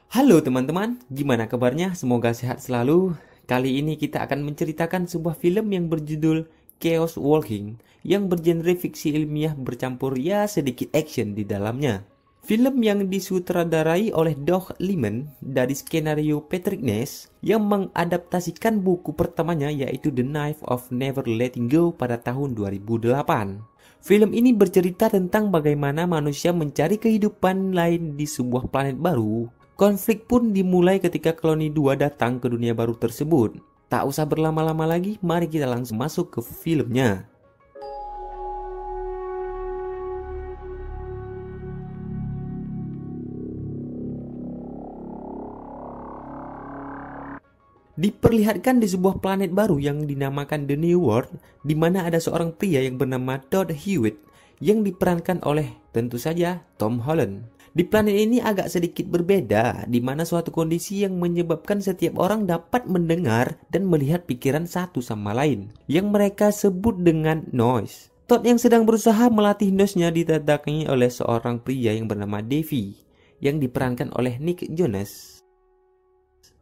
Halo teman-teman, gimana kabarnya? Semoga sehat selalu. Kali ini kita akan menceritakan sebuah film yang berjudul Chaos Walking yang bergenre fiksi ilmiah bercampur ya sedikit action di dalamnya. Film yang disutradarai oleh Doug Liman dari skenario Patrick Ness yang mengadaptasikan buku pertamanya yaitu The Knife of Never Letting Go pada tahun 2008. Film ini bercerita tentang bagaimana manusia mencari kehidupan lain di sebuah planet baru. Konflik pun dimulai ketika koloni 2 datang ke dunia baru tersebut. Tak usah berlama-lama lagi, mari kita langsung masuk ke filmnya. Diperlihatkan di sebuah planet baru yang dinamakan The New World, di mana ada seorang pria yang bernama Todd Hewitt yang diperankan oleh tentu saja Tom Holland. Di planet ini agak sedikit berbeda, di mana suatu kondisi yang menyebabkan setiap orang dapat mendengar dan melihat pikiran satu sama lain, yang mereka sebut dengan noise. Todd yang sedang berusaha melatih noise-nya didatangi oleh seorang pria yang bernama Davy, yang diperankan oleh Nick Jonas.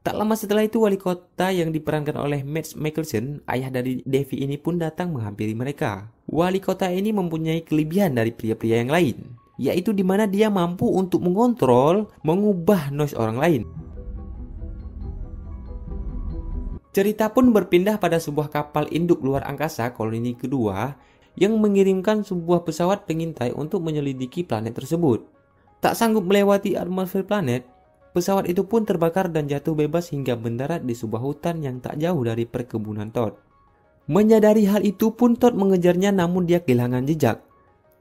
Tak lama setelah itu, wali kota yang diperankan oleh Mads Mikkelsen, ayah dari Davy ini pun datang menghampiri mereka. Wali kota ini mempunyai kelebihan dari pria-pria yang lain, yaitu di mana dia mampu untuk mengontrol, mengubah noise orang lain. Cerita pun berpindah pada sebuah kapal induk luar angkasa koloni kedua yang mengirimkan sebuah pesawat pengintai untuk menyelidiki planet tersebut. Tak sanggup melewati atmosfer planet, pesawat itu pun terbakar dan jatuh bebas hingga mendarat di sebuah hutan yang tak jauh dari perkebunan Todd. Menyadari hal itu pun Todd mengejarnya, namun dia kehilangan jejak.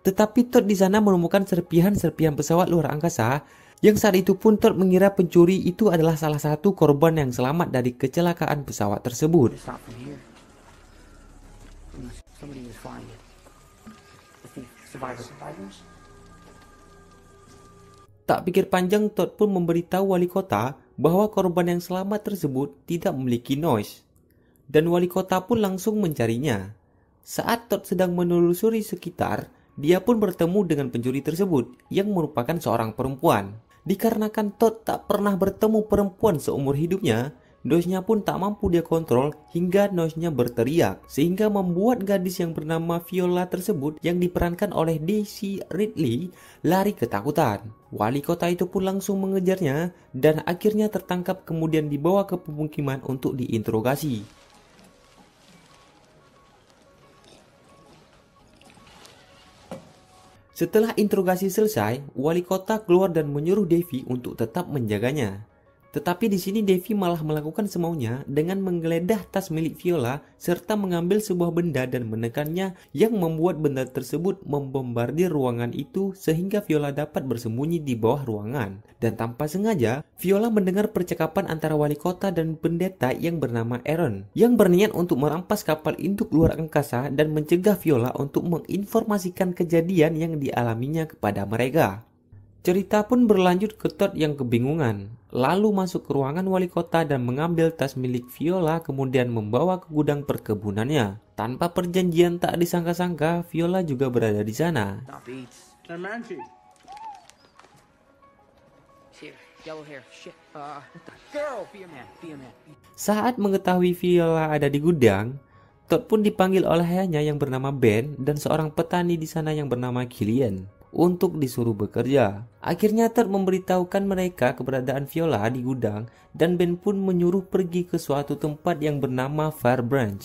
Tetapi Todd di sana menemukan serpihan-serpihan pesawat luar angkasa yang saat itu pun Todd mengira pencuri itu adalah salah satu korban yang selamat dari kecelakaan pesawat tersebut. Tak pikir panjang, Todd pun memberitahu wali kota bahwa korban yang selamat tersebut tidak memiliki noise, dan wali kota pun langsung mencarinya. Saat Todd sedang menelusuri sekitar, dia pun bertemu dengan pencuri tersebut yang merupakan seorang perempuan. Dikarenakan Todd tak pernah bertemu perempuan seumur hidupnya, noise-nya pun tak mampu dia kontrol hingga noise-nya berteriak, sehingga membuat gadis yang bernama Viola tersebut yang diperankan oleh Daisy Ridley lari ketakutan. Wali kota itu pun langsung mengejarnya dan akhirnya tertangkap, kemudian dibawa ke pemukiman untuk diinterogasi. Setelah interogasi selesai, wali kota keluar dan menyuruh Davy untuk tetap menjaganya. Tetapi di sini Davy malah melakukan semaunya dengan menggeledah tas milik Viola serta mengambil sebuah benda dan menekannya yang membuat benda tersebut membombardir ruangan itu sehingga Viola dapat bersembunyi di bawah ruangan. Dan tanpa sengaja, Viola mendengar percakapan antara wali kota dan pendeta yang bernama Aaron yang berniat untuk merampas kapal induk luar angkasa dan mencegah Viola untuk menginformasikan kejadian yang dialaminya kepada mereka. Cerita pun berlanjut ke Todd yang kebingungan, lalu masuk ke ruangan wali kota dan mengambil tas milik Viola kemudian membawa ke gudang perkebunannya. Tanpa perjanjian tak disangka-sangka, Viola juga berada di sana. Saat mengetahui Viola ada di gudang, Todd pun dipanggil oleh ayahnya yang bernama Ben dan seorang petani di sana yang bernama Gillian untuk disuruh bekerja. Akhirnya Todd memberitahukan mereka keberadaan Viola di gudang dan Ben pun menyuruh pergi ke suatu tempat yang bernama Far Branch.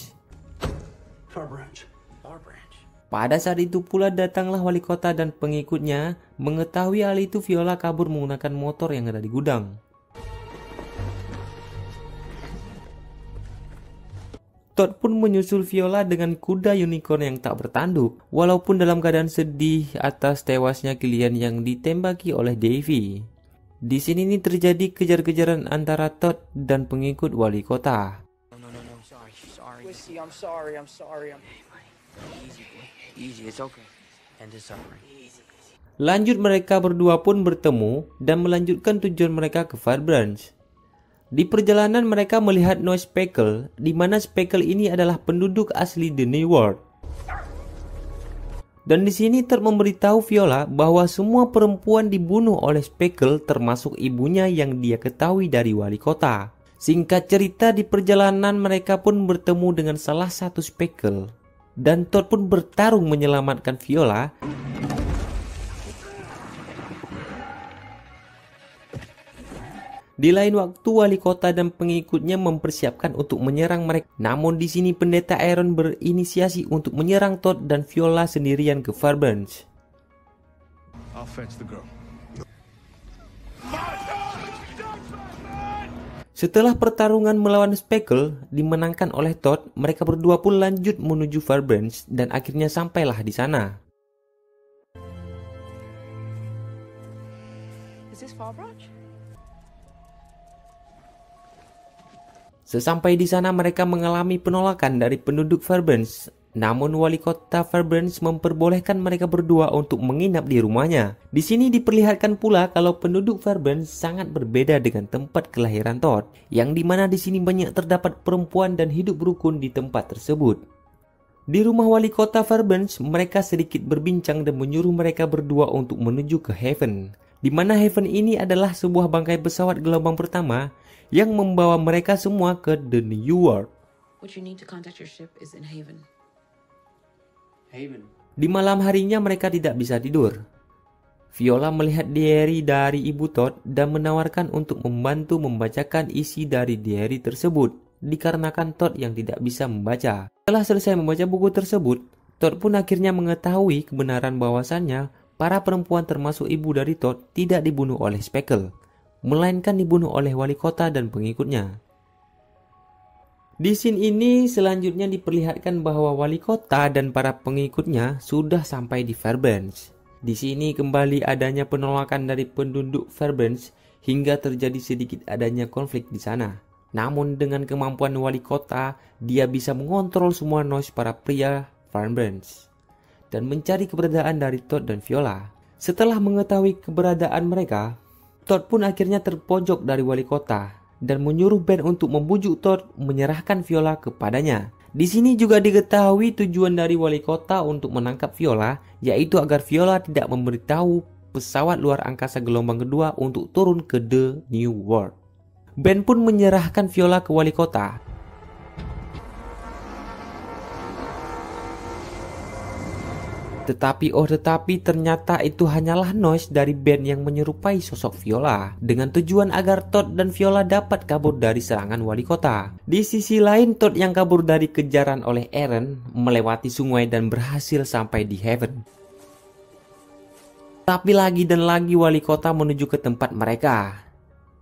Pada saat itu pula datanglah wali kota dan pengikutnya. Mengetahui hal itu, Viola kabur menggunakan motor yang ada di gudang. Todd pun menyusul Viola dengan kuda unicorn yang tak bertanduk, walaupun dalam keadaan sedih atas tewasnya Gillian yang ditembaki oleh Davy. Di sini nih terjadi kejar-kejaran antara Todd dan pengikut wali kota. Lanjut, mereka berdua pun bertemu dan melanjutkan tujuan mereka ke Far Branch. Di perjalanan mereka melihat Noise Speckle, di mana Speckle ini adalah penduduk asli The New World. Dan di sini Todd memberitahu Viola bahwa semua perempuan dibunuh oleh Speckle termasuk ibunya yang dia ketahui dari wali kota. Singkat cerita, di perjalanan mereka pun bertemu dengan salah satu Speckle. Dan Todd pun bertarung menyelamatkan Viola. Di lain waktu, wali kota dan pengikutnya mempersiapkan untuk menyerang mereka. Namun di sini pendeta Aaron berinisiasi untuk menyerang Todd dan Viola sendirian ke Fairbanks. Setelah pertarungan melawan Speckle dimenangkan oleh Todd, mereka berdua pun lanjut menuju Fairbanks dan akhirnya sampailah di sana. Sesampai di sana mereka mengalami penolakan dari penduduk Fairbanks. Namun wali kota Fairbanks memperbolehkan mereka berdua untuk menginap di rumahnya. Di sini diperlihatkan pula kalau penduduk Fairbanks sangat berbeda dengan tempat kelahiran Todd, yang dimana di sini banyak terdapat perempuan dan hidup rukun di tempat tersebut. Di rumah wali kota Fairbanks, mereka sedikit berbincang dan menyuruh mereka berdua untuk menuju ke Haven, di mana Haven ini adalah sebuah bangkai pesawat gelombang pertama yang membawa mereka semua ke The New World. Di malam harinya mereka tidak bisa tidur. Viola melihat diary dari ibu Todd dan menawarkan untuk membantu membacakan isi dari diary tersebut, dikarenakan Todd yang tidak bisa membaca. Setelah selesai membaca buku tersebut, Todd pun akhirnya mengetahui kebenaran bahwasannya para perempuan termasuk ibu dari Todd tidak dibunuh oleh Speckle, melainkan dibunuh oleh wali kota dan pengikutnya. Di scene ini selanjutnya diperlihatkan bahwa wali kota dan para pengikutnya sudah sampai di Fairbanks. Di sini kembali adanya penolakan dari penduduk Fairbanks hingga terjadi sedikit adanya konflik di sana. Namun dengan kemampuan wali kota, dia bisa mengontrol semua noise para pria Fairbanks dan mencari keberadaan dari Todd dan Viola. Setelah mengetahui keberadaan mereka, Todd pun akhirnya terpojok dari wali kota dan menyuruh Ben untuk membujuk Todd menyerahkan Viola kepadanya. Di sini juga diketahui tujuan dari wali kota untuk menangkap Viola, yaitu agar Viola tidak memberitahu pesawat luar angkasa gelombang kedua untuk turun ke The New World. Ben pun menyerahkan Viola ke wali kota. Tetapi ternyata itu hanyalah noise dari Ben yang menyerupai sosok Viola, dengan tujuan agar Todd dan Viola dapat kabur dari serangan wali kota. Di sisi lain, Todd yang kabur dari kejaran oleh Aaron melewati sungai dan berhasil sampai di Haven. Tapi lagi dan lagi wali kota menuju ke tempat mereka.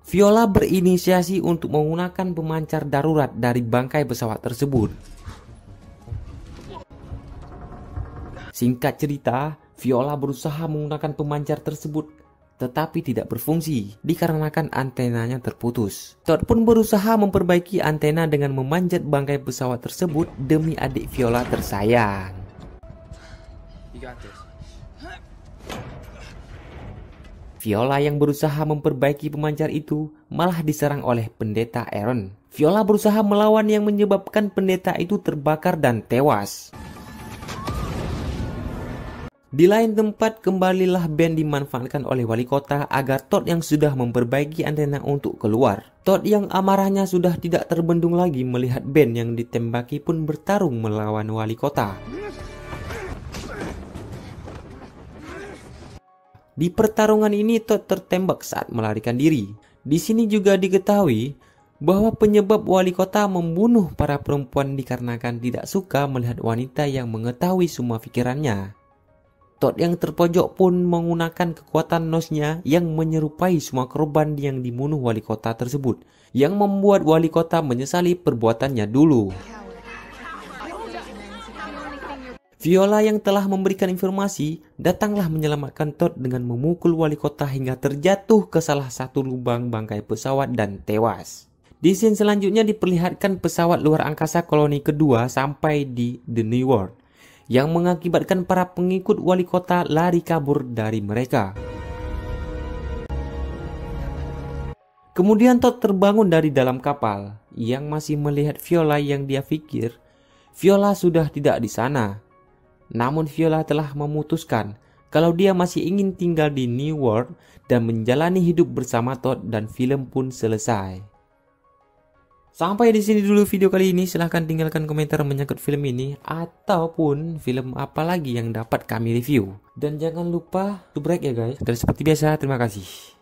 Viola berinisiasi untuk menggunakan pemancar darurat dari bangkai pesawat tersebut. Singkat cerita, Viola berusaha menggunakan pemancar tersebut, tetapi tidak berfungsi dikarenakan antenanya terputus. Todd pun berusaha memperbaiki antena dengan memanjat bangkai pesawat tersebut demi adik Viola tersayang. Viola yang berusaha memperbaiki pemancar itu malah diserang oleh pendeta Aaron. Viola berusaha melawan yang menyebabkan pendeta itu terbakar dan tewas. Di lain tempat, kembalilah Ben dimanfaatkan oleh wali kota agar Todd yang sudah memperbaiki antena untuk keluar. Todd yang amarahnya sudah tidak terbendung lagi melihat Ben yang ditembaki pun bertarung melawan wali kota. Di pertarungan ini Todd tertembak saat melarikan diri. Di sini juga diketahui bahwa penyebab wali kota membunuh para perempuan dikarenakan tidak suka melihat wanita yang mengetahui semua pikirannya. Todd yang terpojok pun menggunakan kekuatan noise-nya yang menyerupai semua korban yang dibunuh wali kota tersebut, yang membuat wali kota menyesali perbuatannya dulu. Viola yang telah memberikan informasi datanglah menyelamatkan Todd dengan memukul wali kota hingga terjatuh ke salah satu lubang bangkai pesawat dan tewas. Di scene selanjutnya diperlihatkan pesawat luar angkasa koloni kedua sampai di The New World, yang mengakibatkan para pengikut wali kota lari kabur dari mereka. Kemudian Todd terbangun dari dalam kapal yang masih melihat Viola yang dia pikir Viola sudah tidak di sana. Namun Viola telah memutuskan kalau dia masih ingin tinggal di New World dan menjalani hidup bersama Todd, dan film pun selesai. Sampai di sini dulu video kali ini. Silahkan tinggalkan komentar menyangkut film ini ataupun film apa lagi yang dapat kami review. Dan jangan lupa subscribe ya guys. Dan seperti biasa, terima kasih.